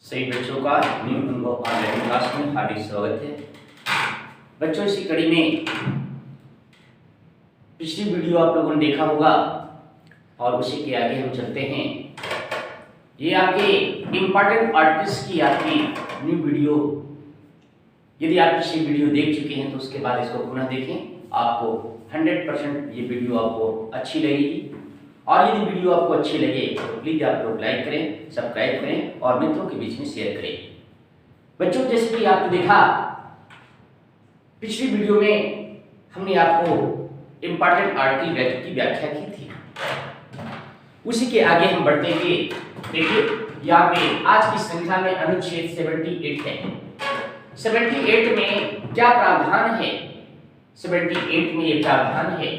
सही बच्चों का न्यू अनुभव ऑनलाइन क्लास में हार्दिक स्वागत है। बच्चों, इसी कड़ी में पिछली वीडियो आप लोगों ने देखा होगा और उसी के आगे हम चलते हैं। ये आपके इम्पॉर्टेंट आर्टिकल्स की आपकी न्यू वीडियो, यदि आप पिछली वीडियो देख चुके हैं तो उसके बाद इसको पुनः देखें। आपको 100% ये वीडियो आपको अच्छी लगेगी और यदि वीडियो आपको अच्छी लगे तो प्लीज आप लोग लाइक करें, सब्सक्राइब करें और मित्रों के बीच में शेयर करें। बच्चों, जैसे कि आपने देखा पिछली वीडियो में हमने आपको इम्पॉर्टेंट आर्टिकल की व्याख्या की थी। उसी के आगे हम बढ़ते हुए देखिए, यहाँ पे आज की संख्या में अनुच्छेद 78 है। 78 में क्या प्रावधान है? 78 में ये प्रावधान है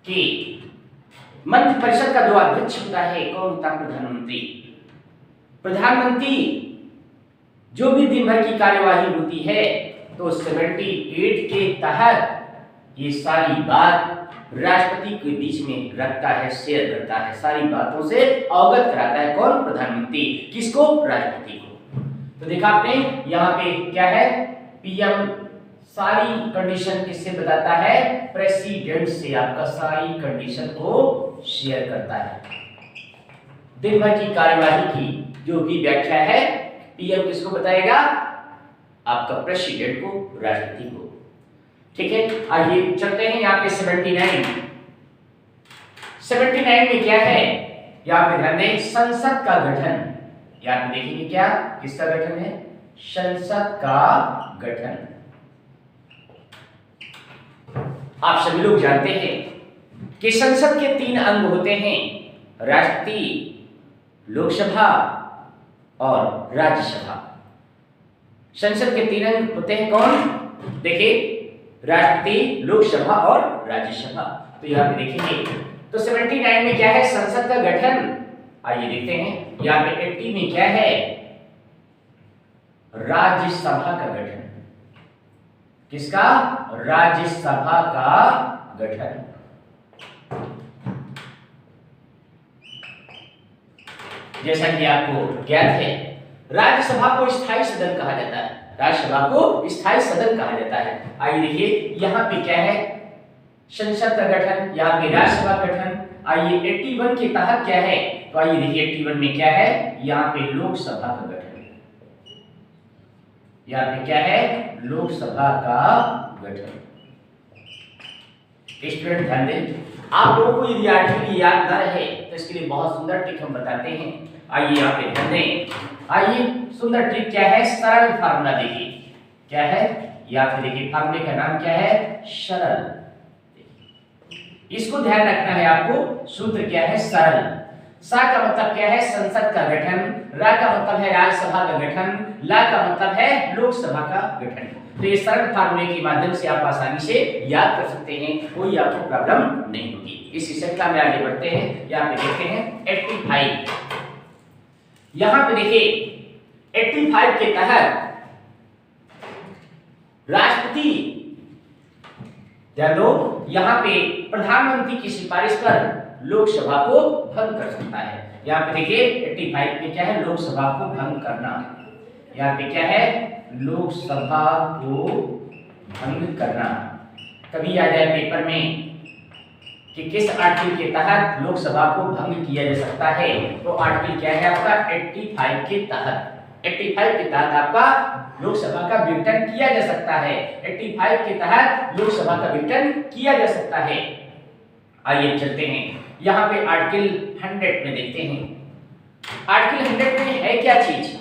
कि मंत्रि परिषद का जो अध्यक्ष होता है कौन होता है? प्रधानमंत्री। प्रधानमंत्री जो भी दिन भर की कार्यवाही होती है तो 78 के तहत ये सारी बात राष्ट्रपति के बीच में रखता है, शेयर करता है, सारी बातों से अवगत कराता है। कौन? प्रधानमंत्री। किसको? राष्ट्रपति को। तो देखा आपने यहाँ पे क्या है? पीएम सारी कंडीशन किससे बताता है? प्रेसिडेंट से आपका सारी कंडीशन को शेयर करता है। दिन भर की कार्यवाही की जो भी व्याख्या है पीएम किसको बताएगा? आपका प्रेसिडेंट को, राष्ट्रपति को। ठीक है, आइए चलते हैं यहाँ पे 79 में क्या है? यहाँ पे ध्यान दें, संसद का गठन। यहाँ पे देखेंगे क्या, किसका गठन है? संसद का गठन। आप सभी लोग जानते हैं कि संसद के 3 अंग होते हैं, राष्ट्रपति, लोकसभा और राज्यसभा। संसद के 3 अंग होते हैं कौन? देखिए, राष्ट्रपति, लोकसभा और राज्यसभा। तो यहाँ पे देखेंगे तो 79 में क्या है? संसद का गठन। आइए देखते हैं यहाँ पे 80 में क्या है? राज्यसभा का गठन। किसका? राज्यसभा का गठन। जैसा कि आपको ज्ञात है, राज्यसभा को स्थायी सदन कहा जाता है। राज्यसभा को स्थायी सदन कहा जाता है। आइए देखिए यहाँ पे क्या है? संसद का गठन, यहाँ पे राज्यसभा गठन। आइए 81 के तहत क्या है? तो आइए देखिए 81 में क्या है? यहाँ पे लोकसभा का गठन। यहाँ पे क्या है? लोकसभा का गठन। स्टूडेंट ध्यान दें, आप लोगों को यदि आर्टिकल याद न रहे तो इसके लिए बहुत सुंदर ट्रिक हम बताते हैं। आइए यहाँ पे ध्यान दें। आइए, सुंदर ट्रिक क्या है? सरल फार्मूला देखिए क्या है? यहाँ पे देखिए फार्मूले का नाम क्या है? सरल। इसको ध्यान रखना है आपको। सूत्र क्या है? सरल। सा का मतलब क्या है? संसद का गठन। रा का मतलब है राज्यसभा का गठन। ला का मतलब है लोकसभा का गठन। तो ये सरल फार्मूले के माध्यम से आप आसानी से याद कर सकते हैं, कोई आपको प्रॉब्लम नहीं होगी। इस श्रृंखला में आगे बढ़ते हैं। यहाँ पे देखते हैं 85। यहाँ पे देखिए 85 के तहत राष्ट्रपति, ध्यान दो, यहाँ पे प्रधानमंत्री की सिफारिश पर लोकसभा को भंग कर सकता है। यहाँ पे देखिए 85 में क्या है? लोकसभा को भंग करना। यहाँ पे क्या है? लोकसभा को भंग करना। कभी आ जाए पेपर में कि किस आर्टिकल के तहत लोकसभा को भंग किया जा सकता है, तो आर्टिकल क्या है आपका? 85 के तहत। 85 के तहत आपका लोकसभा का विघटन किया जा सकता है। 85 के तहत लोकसभा का विघटन किया जा सकता है। आइए चलते हैं यहाँ पे आर्टिकल 100 में देखते हैं। आर्टिकल 100 में है क्या चीज?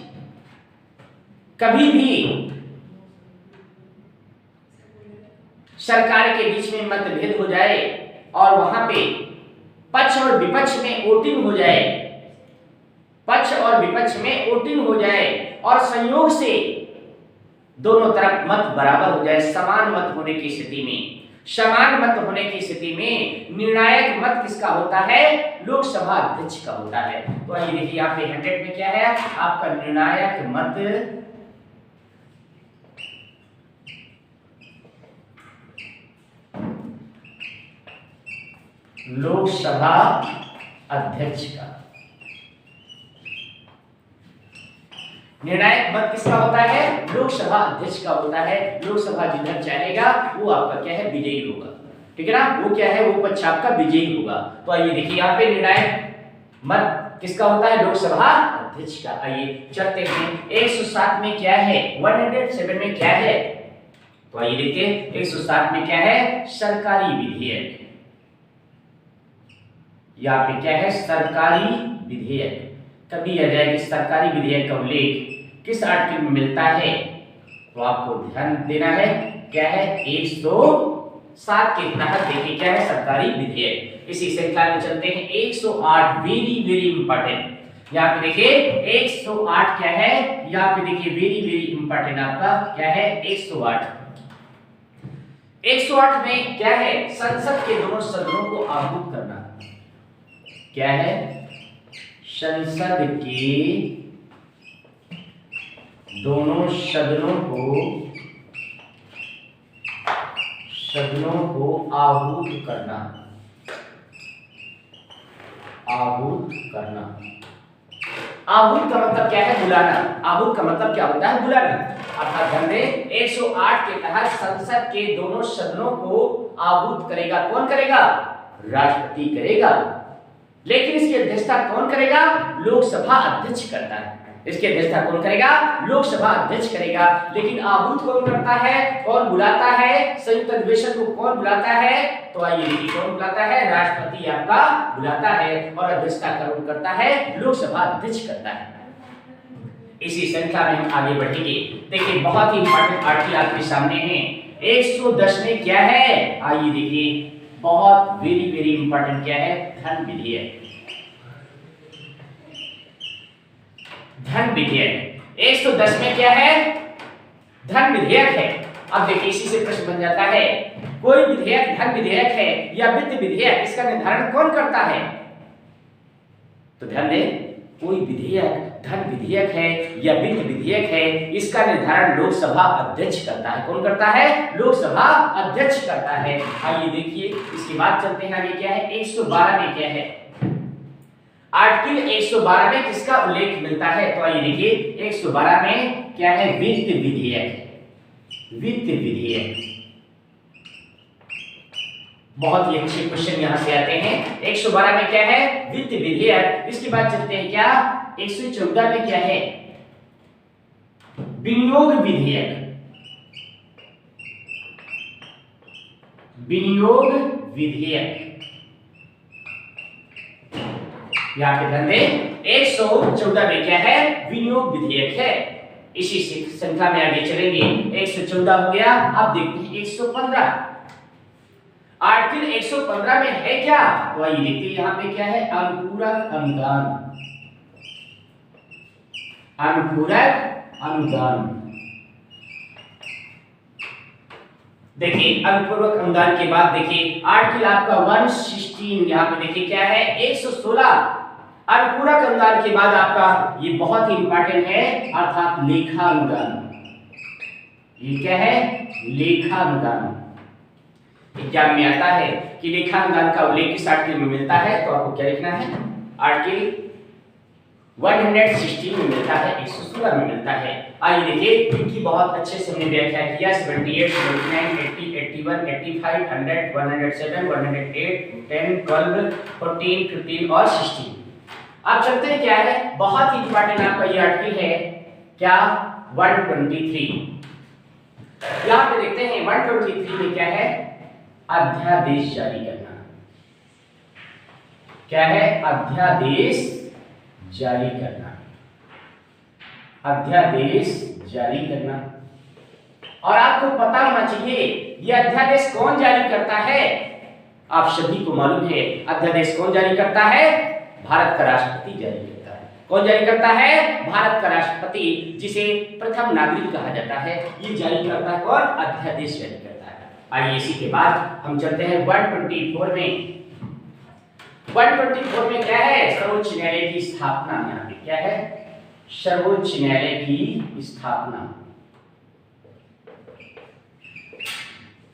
कभी भी सरकार के बीच में मतभेद हो जाए और वहां पे पक्ष और विपक्ष में वोटिंग हो जाए, पक्ष और विपक्ष में वोटिंग हो जाए और संयोग से दोनों तरफ मत बराबर हो जाए, समान मत होने की स्थिति में, समान मत होने की स्थिति में निर्णायक मत किसका होता है? लोकसभा अध्यक्ष का होता है। तो आइए देखिए यहाँ पे 100 में क्या है? आपका निर्णायक मत लोकसभा अध्यक्ष का। निर्णायक मत किसका होता है? लोकसभा अध्यक्ष का होता है। लोकसभा जिधर चाहेगा वो आपका क्या है? विजयी होगा। ठीक है ना, वो क्या है? वो पक्ष आपका विजयी होगा। तो आइए देखिए यहाँ पे निर्णायक मत किसका होता है? लोकसभा अध्यक्ष का। आइए चलते हैं 107 में क्या है? 107 में क्या है? तो आइए देखिए 107 में क्या है? सरकारी विधेयक। यहाँ पे क्या है? सरकारी विधेयक। कभी आ जाए कि सरकारी विधेयक का उल्लेख किस आर्टिकल में मिलता है, तो आपको ध्यान देना है। क्या है? 107 के तहत देखिए क्या है? सरकारी विधेयक। इसी श्रृंखला में चलते हैं 108, वेरी वेरी इंपॉर्टेंट। यहाँ पे देखिए 108 क्या है? यहाँ पे देखिए वेरी वेरी इंपॉर्टेंट आपका क्या है? 108। 108 में क्या है? संसद के दोनों सदनों को आहूत करना। क्या है? संसद के दोनों सदनों को आहूत करना। आहूत करना। आहूत का मतलब क्या है? बुलाना। आहूत का मतलब क्या होता है? बुलाना। अर्थात ध्यान दें 108 के तहत संसद के दोनों सदनों को आहूत करेगा। कौन करेगा? राष्ट्रपति करेगा। लेकिन इसकी अध्यक्षता कौन करेगा? लोकसभा अध्यक्ष करता है। इसकी अध्यक्षता कौन करेगा? लोकसभा अध्यक्ष करेगा। लेकिन आहूत कौन करता है? कौन बुलाता है? संयुक्त अधिवेशन को कौन बुलाता है? तो आइए देखिए कौन बुलाता है? राष्ट्रपति आपका बुलाता है। और अध्यक्षता कौन करता है? लोकसभा अध्यक्ष करता है। इसी श्रृंखला में हम आगे बढ़ेंगे। देखिए बहुत ही इंपॉर्टेंट आर्टिकल आपके सामने है। 110 में क्या है? आइए देखिए बहुत वेरी वेरी इंपॉर्टेंट क्या है? धन विधेयक। धन विधेयक 110 में क्या है? धन विधेयक है। अब देखिए इसी से प्रश्न बन जाता है, कोई विधेयक धन विधेयक है या वित्त विधेयक, इसका निर्धारण कौन करता है? तो ध्यान दें, कोई विधेयक धन विधेयक है या वित्त विधेयक है, इसका निर्धारण लोकसभा अध्यक्ष करता है। कौन करता है? लोकसभा अध्यक्ष करता है। आइए देखिए इसके बाद चलते हैं आगे। क्या है? 112 में क्या है? आर्टिकल 112 में किसका उल्लेख मिलता है? तो आइए देखिए 112 में क्या है? वित्त विधेयक। वित्त विधेयक बहुत ही अच्छे क्वेश्चन यहां से आते हैं। 112 में क्या है? वित्त विधेयक। इसके बाद चलते हैं क्या? 114 में क्या है? विनियोग विधेयक। विनियोग विधेयक। यहां पे ध्यान दें 114 में क्या है? विनियोग विधेयक है। इसी संख्या में आगे चलेंगे। 114 हो गया। अब देखते हैं 115। आर्टिकल 115 में है क्या? तो आइए देखते हैं यहां पे क्या है? अनुपूरक अनुदान। अनुपूरक अनुदान। देखिए अनुपूरक अनुदान के बाद देखिए आर्टिकल आपका 116। यहां पे देखिए क्या है? 116। अनुपूरक अनुदान के बाद आपका ये बहुत ही इंपॉर्टेंट है, अर्थात लेखा अनुदान। ये क्या है? लेखा अनुदान। एग्जाम में आता है कि लेखा अनुदान का उल्लेख किस आर्टिकल में मिलता है, तो आपको क्या लिखना है? आर्टिकल 116 में मिलता है, 116 में मिलता है। आइए देखिए इनकी बहुत अच्छे से हमने व्याख्या किया। 78, 79, 80, 81, 85, 100, 107, 108, 10, 12, 14, 15 और 16। अब चलते हैं क्या है? बहुत ही इंपॉर्टेंट आपका ये आर्टिकल है क्या? 123। यहां पे देखते हैं 123 में क्या है? अध्यादेश जारी करना। क्या है? अध्यादेश जारी करना। अध्यादेश जारी करना। और आपको पता होना चाहिए यह अध्यादेश कौन जारी करता है? आप सभी को मालूम है अध्यादेश कौन जारी करता है? भारत का राष्ट्रपति जारी करता है। कौन जारी करता है? भारत का राष्ट्रपति, जिसे प्रथम नागरिक कहा जाता है। ये जारी करता है कौन? अध्यादेश जारी करता है। आइए इसी के बाद हम चलते हैं 124 में। 124 में क्या है? सर्वोच्च न्यायालय की स्थापना। यहाँ पे क्या है? सर्वोच्च न्यायालय की स्थापना।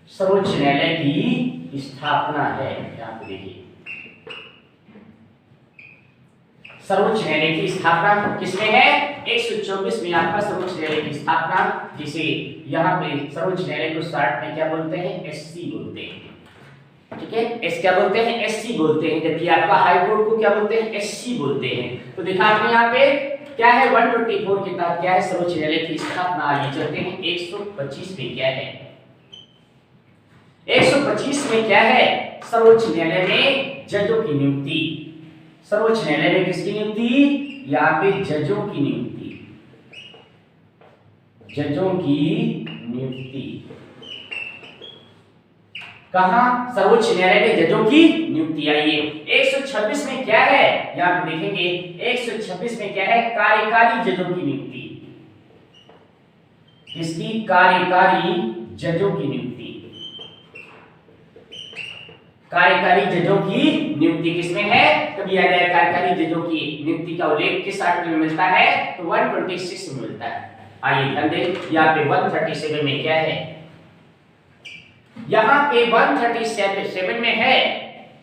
सर्वोच्च न्यायालय की स्थापना है। यहाँ पे देखिए सर्वोच्च न्यायालय की स्थापना किसमें है? 124 में आपका सर्वोच्च न्यायालय की स्थापना, जिसे यहाँ पे सर्वोच्च न्यायालय को शॉर्ट में क्या बोलते हैं? एससी बोलते हैं। ठीक है, एस क्या बोलते हैं? एससी बोलते हैं, जबकि आपका हाई कोर्ट को क्या बोलते हैं? एससी बोलते हैं। तो देखा आपने यहाँ पे क्या है? 124 के तहत क्या है? सर्वोच्च न्यायालय की स्थापना। आइए चलते हैं 125 में क्या है? 125 में क्या है? सर्वोच्च न्यायालय में जजों की नियुक्ति। सर्वोच्च न्यायालय में किसकी नियुक्ति? यहाँ पे जजों की नियुक्ति, जजों की नियुक्ति। कहां? सर्वोच्च न्यायालय में जजों की नियुक्ति। आइए 126 में क्या है? यहां पे देखेंगे 126 में क्या है? कार्यकारी जजों की नियुक्ति। किसकी? कार्यकारी जजों की नियुक्ति। कार्यकारी जजों की नियुक्ति किसमें है? कभी आ जाए कार्यकारी जजों की नियुक्ति का उल्लेख किस आर्टिकल में मिलता है? तो 126 में मिलता है। आइए ध्यान दें, यहाँ पे 137 में क्या है? यहाँ पे 137 में है,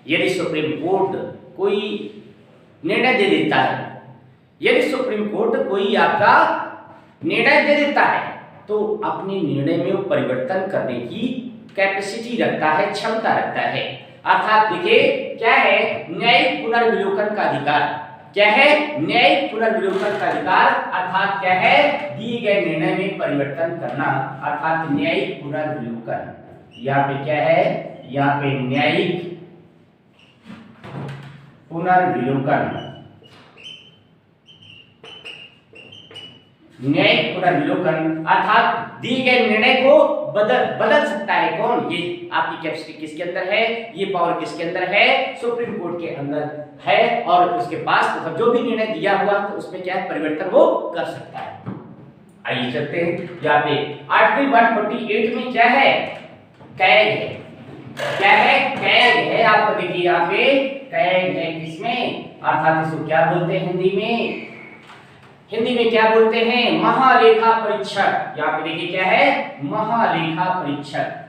यदि सुप्रीम कोर्ट कोई निर्णय दे देता है, यदि सुप्रीम कोर्ट कोई आपका निर्णय दे देता है तो अपने निर्णय में वो परिवर्तन करने की कैपेसिटी रखता है, क्षमता रखता है। अर्थात देखिए क्या है? न्यायिक पुनर्विलोकन का अधिकार। क्या है? न्यायिक पुनर्विलोकन का अधिकार। अर्थात क्या है? दिए गए निर्णय में परिवर्तन करना, अर्थात न्यायिक पुनर्विलोकन। यहाँ पे क्या है? यहाँ पे न्यायिक पुनर्विलोकन। न्यायिक पुनर्विलोकन अर्थात दिए गए निर्णय को बदल सकता है कौन? ये आपकी कैपेसिटी किसके अंदर है? ये पावर किसके अंदर है? सुप्रीम कोर्ट के अंदर है। और उसके पास मतलब जो भी निर्णय दिया हुआ तो उसमें क्या है? परिवर्तन वो कर सकता है। आइए चलते हैं, यहाँ पे आर्टिकल 148 में क्या है? कैग है। क्या है? कैग है। आपको देखिए यहाँ पे कैग है किसमें? अर्थात इसको क्या बोलते हैं हिंदी में? हिंदी में क्या बोलते हैं? महालेखा परीक्षक। यहाँ पे देखिए क्या है? महालेखा परीक्षक।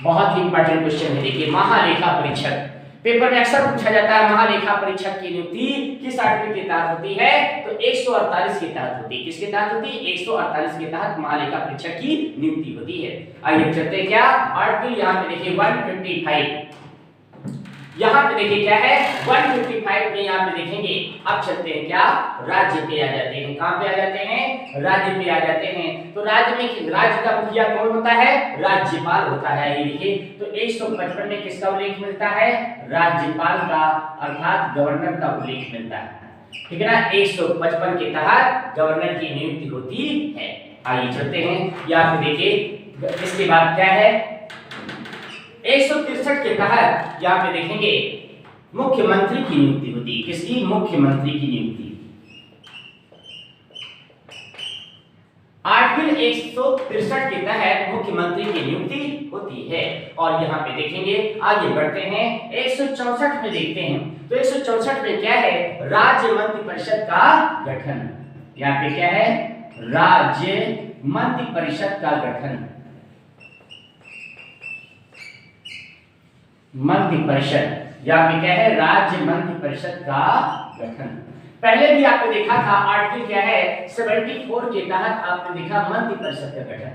बहुत ही इंपॉर्टेंट क्वेश्चन है। देखिए महालेखा परीक्षक पेपर में अक्सर पूछा जाता है। महालेखा परीक्षक की नियुक्ति किस आर्टिकल के तहत होती है? तो 148 के तहत होती है। किसके तहत होती है? 148 के तहत महालेखा परीक्षक की नियुक्ति होती है। आइए चलते हैं क्या आर्टिकल, यहाँ पे देखिए 155। यहाँ पे देखिए क्या है? 155 में यहाँ पे देखेंगे। अब चलते हैं क्या? राज्य पे आ जाते हैं। कहाँ पे आ जाते हैं? राज्य पे आ जाते हैं। तो राज्य में राज्य का मुखिया कौन होता है? राज्यपाल होता है। ये देखिए तो 155 में किसका उल्लेख मिलता है? राज्यपाल का, अर्थात गवर्नर का उल्लेख मिलता है। ठीक है ना? 155 के तहत गवर्नर की नियुक्ति होती है। आइए चलते हैं, यहाँ पे देखिए इसके बाद क्या है? 163 के तहत यहाँ पे देखेंगे मुख्यमंत्री की नियुक्ति होती है। किसकी? मुख्यमंत्री की नियुक्ति। आर्टिकल 163 के तहत मुख्यमंत्री की नियुक्ति होती है। और यहाँ पे देखेंगे, आगे बढ़ते हैं 164 में देखते हैं। तो 164 में क्या है? राज्य मंत्रिपरिषद का गठन। यहाँ पे क्या है? राज्य मंत्रिपरिषद का गठन। मंत्रिपरिषद, यहाँ पे क्या है? राज्य मंत्रिपरिषद का गठन। पहले भी आपने देखा था आर्टिकल क्या है? 74 के तहत आपने देखा मंत्रिपरिषद का गठन।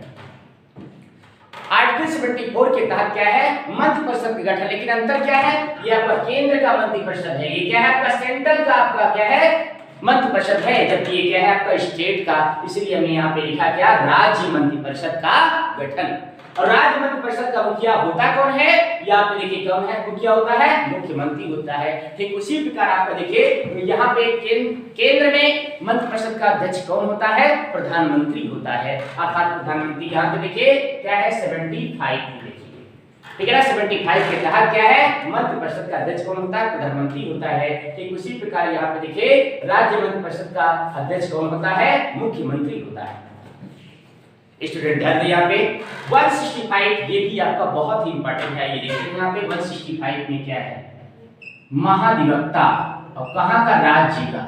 आर्टिकल 74 के तहत क्या है? मंत्रिपरिषद का गठन। लेकिन अंतर क्या है? ये आपका केंद्र का मंत्रिपरिषद है। ये क्या है? आपका सेंट्रल का आपका क्या है? मंत्रिपरिषद है। जबकि ये क्या है? आपका स्टेट का। इसलिए हमने यहाँ पे लिखा क्या? राज्य मंत्रिपरिषद का गठन। और राज्य मंत्रिपरिषद का मुखिया होता कौन है? यहाँ पे देखिए कौन है मुखिया होता है? मुख्यमंत्री होता है। ठीक उसी प्रकार आपका देखिए यहाँ पे केंद्र में मंत्रिपरिषद का अध्यक्ष कौन होता है? प्रधानमंत्री होता है। अर्थात प्रधानमंत्री यहाँ पे देखिए क्या है? 75 में देखिए, ठीक है ना? 75 के तहत क्या है? मंत्रिपरिषद का अध्यक्ष कौन होता है? प्रधानमंत्री होता है। ठीक उसी प्रकार यहाँ पे देखिए राज्य मंत्रिपरिषद का अध्यक्ष कौन होता है? मुख्यमंत्री होता है। स्टूडेंट ध्यान दें, यहाँ पे 165 ये भी आपका बहुत ही इंपॉर्टेंट है। ये देखिए यहाँ पे 165 में क्या है? महाधिवक्ता। और कहाँ का? राज्य का।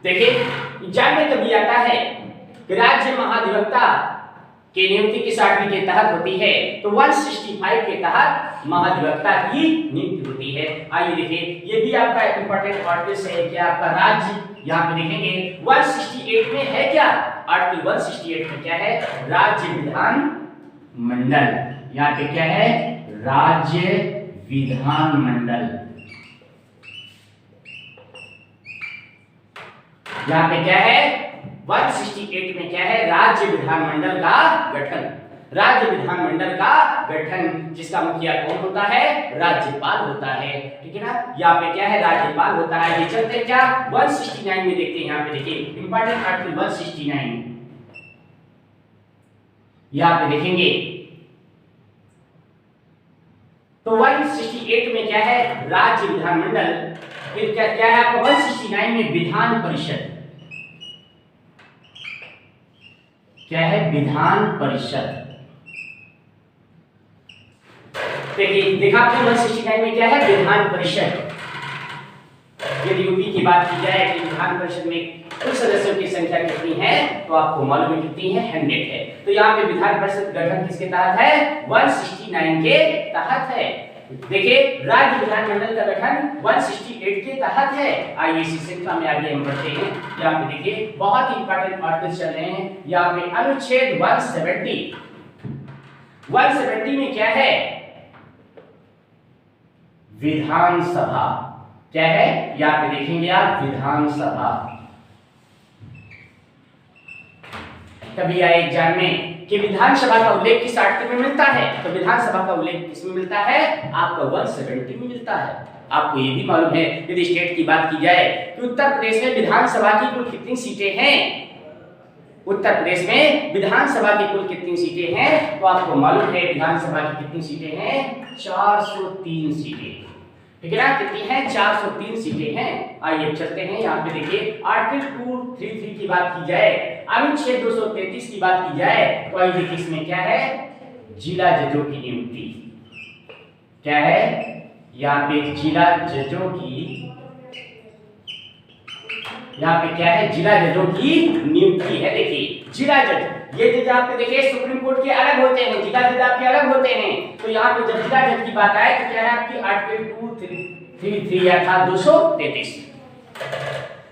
देखिए एग्जाम में कभी आता है कि राज्य महाधिवक्ता की नियुक्ति किस आर्टिकल के तहत होती है, तो 165 के तहत महाधिवक्ता की नियुक्ति होती है। आइए देखिए, ये भी आपका इंपॉर्टेंट आर्टिकल है कि आपका राज्य, यहाँ पे देखेंगे 168 में है क्या, आर्टिकल 168 में क्या है, राज्य विधान मंडल। यहाँ पे क्या है, राज्य विधान मंडल। यहाँ पे क्या है, 168 में क्या है, राज्य विधानमंडल का गठन। राज्य विधानमंडल का गठन जिसका मुखिया कौन होता है, राज्यपाल होता है, ठीक है ना। यहाँ पे क्या है, राज्यपाल होता है। ये चलते हैं क्या 169 में देखते हैं। यहाँ पे देखिए इंपॉर्टेंट आर्टिकल 169, यहाँ पे देखेंगे तो 168 में क्या है, राज्य विधानमंडल। फिर क्या क्या है आपको 169 में विधान परिषद। क्या है, विधान परिषद। देखिए देखा आपने 169 में क्या है, विधान परिषद। यदि यूपी की बात की जाए कि विधान परिषद में कुल सदस्यों की संख्या कितनी है, तो आपको मालूम है कितनी है, 100 है। तो यहाँ पे विधान परिषद गठन किसके तहत है, 169 के तहत है। देखिए राज्य विधानमंडल का गठन 168 के तहत है। आइए इसी श्रृंखला में आगे हम बढ़ते हैं। यहाँ पे देखिए बहुत इंपॉर्टेंट आर्टिकल चल रहे हैं। यहाँ पे अनुच्छेद 170 में क्या है, विधानसभा। क्या है, यहाँ पे देखेंगे आप विधानसभा। कभी आए एग्जाम में कि विधानसभा का उल्लेख किस आर्टिकल में मिलता है, तो विधानसभा का उल्लेख किसमें मिलता है, आपका 170 में मिलता है। आपको ये भी मालूम है यदि स्टेट की बात की जाए कि उत्तर प्रदेश में विधानसभा की कुल कितनी सीटें हैं, उत्तर प्रदेश में विधानसभा की कुल कितनी सीटें हैं, तो आपको मालूम है विधानसभा की कितनी सीटें हैं, 403 सीटें, ठीक है ना। कितनी है, 403 सीटें हैं। आइए चलते हैं, यहाँ पे देखिए आर्टिकल 233 की बात की जाए, अनुच्छेद 233 की बात की जाए, तो आइए देखिए इसमें क्या है, जिला जजों की नियुक्ति। क्या है, यहाँ पे जिला जजों की, यहाँ पे क्या है, जिला जजों की नियुक्ति है। देखिए जिला जज, ये जज आपके देखिए सुप्रीम कोर्ट के अलग होते हैं, जिला जज आपके अलग होते हैं। तो यहाँ पे जब जिला जज की बात आए तो क्या है आपकी आर्टिकल 233 या था 233।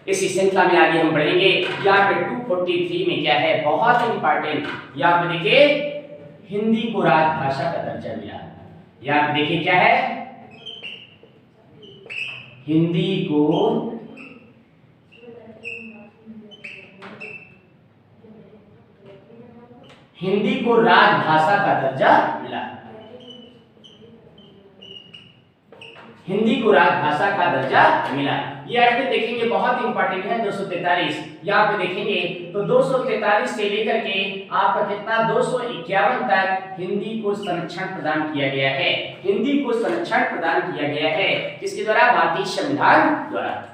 इसी श्रृंखला में आगे हम बढ़ेंगे। यहाँ पे 243 में क्या है, बहुत इंपॉर्टेंट, यहाँ पे देखिए हिंदी को राजभाषा का दर्जा मिला। यहाँ पे देखिए क्या है, हिंदी को राजभाषा का दर्जा मिला। हिंदी को राजभाषा का दर्जा मिला। ये आर्टिकल देखेंगे बहुत इंपॉर्टेंट है, 243। यहाँ पे देखेंगे तो 243 से लेकर के आपका कितना 251 तक हिंदी को संरक्षण प्रदान किया गया है। हिंदी को संरक्षण प्रदान किया गया है किसके द्वारा, भारतीय संविधान द्वारा।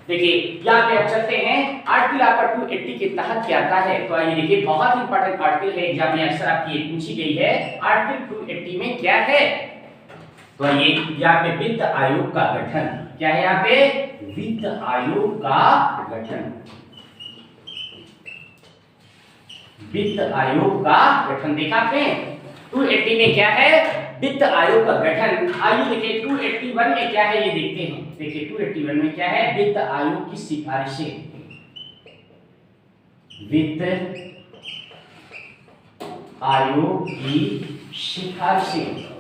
देखिए यहाँ पे अब चलते हैं, आर्टिकल आपका 280 के तहत क्या आता है, तो आइए देखिए बहुत इंपॉर्टेंट आर्टिकल है, एग्जाम में अक्सर आपकी पूछी गई है। आर्टिकल 280 में क्या है, तो ये यहाँ पे वित्त आयोग का गठन। क्या है यहाँ पे, वित्त आयोग का गठन। वित्त आयोग का गठन देखा आपने, 280 में क्या है, वित्त आयोग का गठन। आइए देखिए 281 में क्या है, ये देखते हैं। देखिए 281 में क्या है, वित्त आयोग की सिफारिशें। वित्त आयोग की सिफारिशें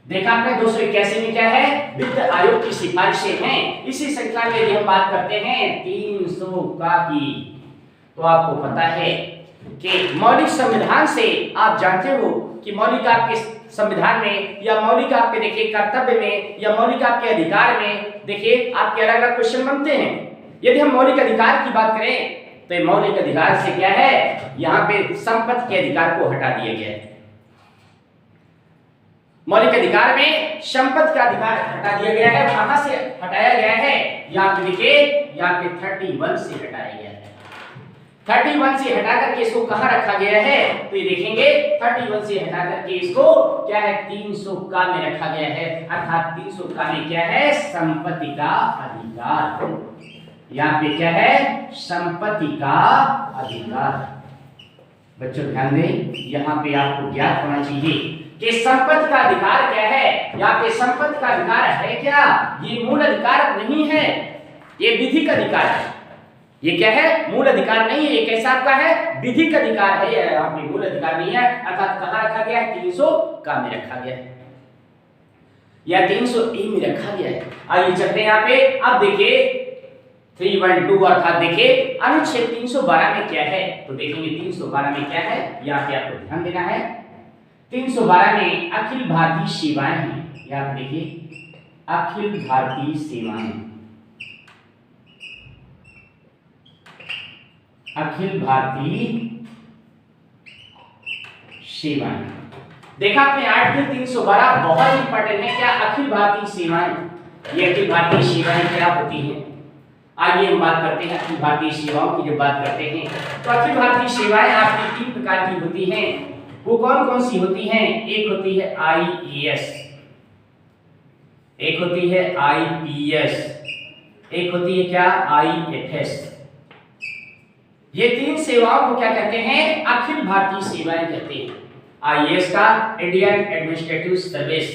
देखा आपने। 281 में क्या है, वित्त आयोग की सिफारिशें हैं। इसी श्रृंखला में यदि हम बात करते हैं 300 का की, तो आपको पता है कि मौलिक संविधान से आप जानते हो कि मौलिक आपके संविधान में या मौलिक आपके देखिए कर्तव्य में या मौलिक आपके अधिकार में देखिए आपके अलग अलग क्वेश्चन बनते हैं। यदि हम मौलिक अधिकार की बात करें तो मौलिक अधिकार से क्या है, यहाँ पे संपत्ति के अधिकार को हटा दिया गया है। मौलिक अधिकार में संपत्ति का अधिकार हटा दिया गया है। कहां से हटाया गया है, यहाँ पे देखिए यहाँ पे 31 से हटाया गया है। 31 से हटा करके इसको कहां रखा गया है, तो ये देखेंगे 31 से हटा करके इसको क्या है 300 का में रखा गया है, अर्थात 300 का में क्या है संपत्ति का अधिकार। यहाँ पे क्या है संपत्ति का अधिकार। बच्चों ध्यान दें, यहाँ पे आपको ज्ञात होना चाहिए कि संपत्ति का अधिकार क्या है। यहाँ पे संपत्ति का अधिकार है क्या, ये मूल अधिकार नहीं है, ये विधिक अधिकार है। ये क्या है मूल अधिकार नहीं है, ये कैसा आपका है विधिक अधिकार है, यहाँ पे मूल अधिकार नहीं है, अर्थात कहाँ रखा गया है 300 का में रखा गया है या 300 ए में रखा गया है। आइए चलते हैं यहाँ पे, अब देखिए 312 अर्थात देखिए अनुच्छेद 312 में क्या है, तो देखेंगे 312 में क्या है, यहाँ पे आपको ध्यान देना है। 312 में अखिल भारतीय सेवाएं हैं, यहाँ पे देखिए अखिल भारतीय सेवाएं, अखिल भारतीय सेवाएं। देखा आपने आर्टिकल 312 बहुत इंपॉर्टेंट है। क्या अखिल भारतीय सेवाएं, ये अखिल भारतीय सेवाएं क्या होती हैं, आइए हम बात करते हैं अखिल भारतीय सेवाओं की। जब बात करते हैं तो अखिल भारतीय सेवाएं आपकी 3 प्रकार की होती हैं। वो कौन कौन सी होती हैं, एक होती है IAS, एक होती है IPS, एक होती है क्या IFS। ये 3 सेवाओं को क्या कहते हैं अखिल भारतीय सेवाएं कहते हैं। IAS का Indian administrative service,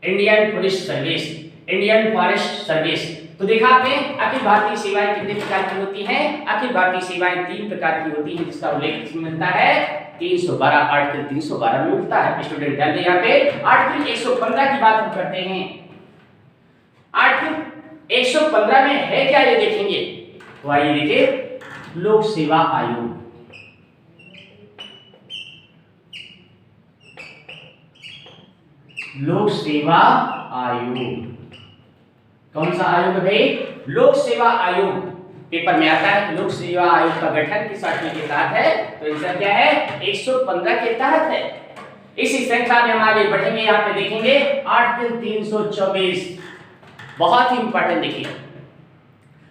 Indian police service, Indian forest service. तो देखा आपने अखिल भारतीय सेवाएं कितने प्रकार की होती हैं, अखिल भारतीय सेवाएं 3 प्रकार की होती हैं, जिसका उल्लेख किसमें मिलता है 312 आर्टिकल 312 में मिलता है। स्टूडेंट ध्यान दें, यहाँ पे आर्टिकल 115 की बात हम करते हैं। आर्टिकल 115 में है क्या ये देखेंगे, तो आइए देखिए लोक सेवा आयोग, लोक सेवा आयोग कौन सा आयोग है भाई, लोक सेवा आयोग। पेपर में आता है लोक सेवा आयोग का गठन किस आर्टिकल के तहत है, तो आंसर क्या है 115 के तहत है। इसी श्रृंखला में हम आगे बढ़ेंगे, यहाँ पे देखेंगे आर्टिकल 324 बहुत ही इंपॉर्टेंट। देखिए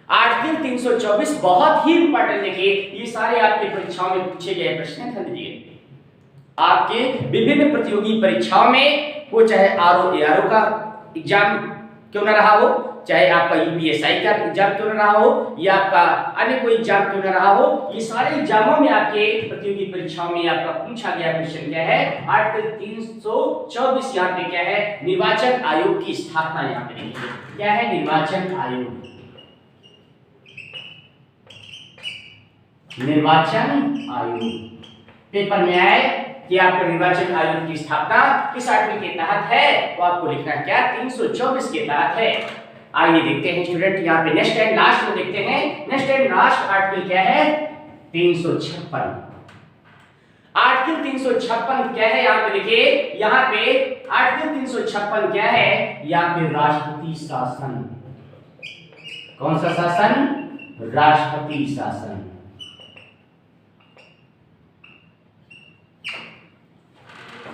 आर्टिकल 324 बहुत ही इंपॉर्टेंट, देखिए ये सारे आपके परीक्षाओं में पूछे गए प्रश्न ध्यान दीजिए। आपके विभिन्न प्रतियोगी परीक्षाओं में वो चाहे RO का एग्जाम क्यों ना रहा हो, चाहे आपका UPSI का एग्जाम क्यों ना रहा हो, या आपका अन्य कोई एग्जाम क्यों ना रहा हो, ये सारे एग्जामों में आपके प्रतियोगी परीक्षाओं में आपका पूछा गया क्वेश्चन क्या है आर्टिकल 324। यहाँ पे क्या है निर्वाचन आयोग की स्थापना, यहाँ पे देखिए क्या है निर्वाचन आयोग, निर्वाचन आयोग। पेपर में आए कि आपको निर्वाचन आयोग की स्थापना किस आर्टिकल के तहत है, तो आपको लिखना क्या 324 के तहत है। आइए देखते हैं स्टूडेंट, यहाँ पे नेक्स्ट एंड लास्ट में देखते हैं, नेक्स्ट एंड लास्ट आर्टिकल क्या है 356। आर्टिकल 356 क्या है, यहाँ पे देखिए, यहाँ पे आर्टिकल 356 क्या है, यहाँ पे राष्ट्रपति शासन, कौन सा शासन, राष्ट्रपति शासन।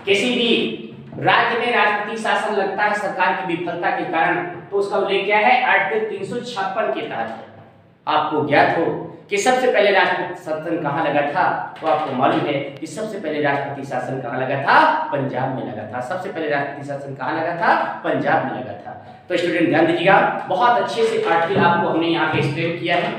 किसी भी राज्य में राष्ट्रपति शासन लगता है सरकार की विफलता के कारण, तो उसका उल्लेख क्या है आर्टिकल 356 के तहत है। आपको ज्ञात हो कि सबसे पहले राष्ट्रपति शासन कहाँ लगा था, तो आपको मालूम है कि सबसे पहले राष्ट्रपति शासन कहाँ लगा था, पंजाब में लगा था। सबसे पहले राष्ट्रपति शासन कहाँ लगा था, पंजाब में लगा था। तो स्टूडेंट ध्यान दीजिएगा, बहुत अच्छे से आर्टिकल आपको हमने यहाँ पे एक्सप्लेन किया है,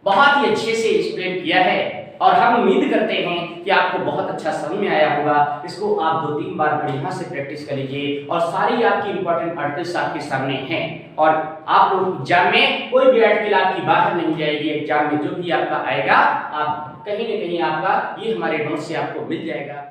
बहुत ही अच्छे से एक्सप्लेन किया है, और हम उम्मीद करते हैं कि आपको बहुत अच्छा समझ में आया होगा। इसको आप 2-3 बार बढ़िया से प्रैक्टिस कर लीजिए, और सारी आपकी इंपॉर्टेंट आर्टिकल्स आपके सामने हैं, और आप लोग एग्जाम में कोई भी आर्टिकल आपकी बाहर नहीं जाएगी। एग्जाम में जो भी आपका आएगा, आप कहीं ना कहीं आपका ये हमारे नोट से आपको मिल जाएगा।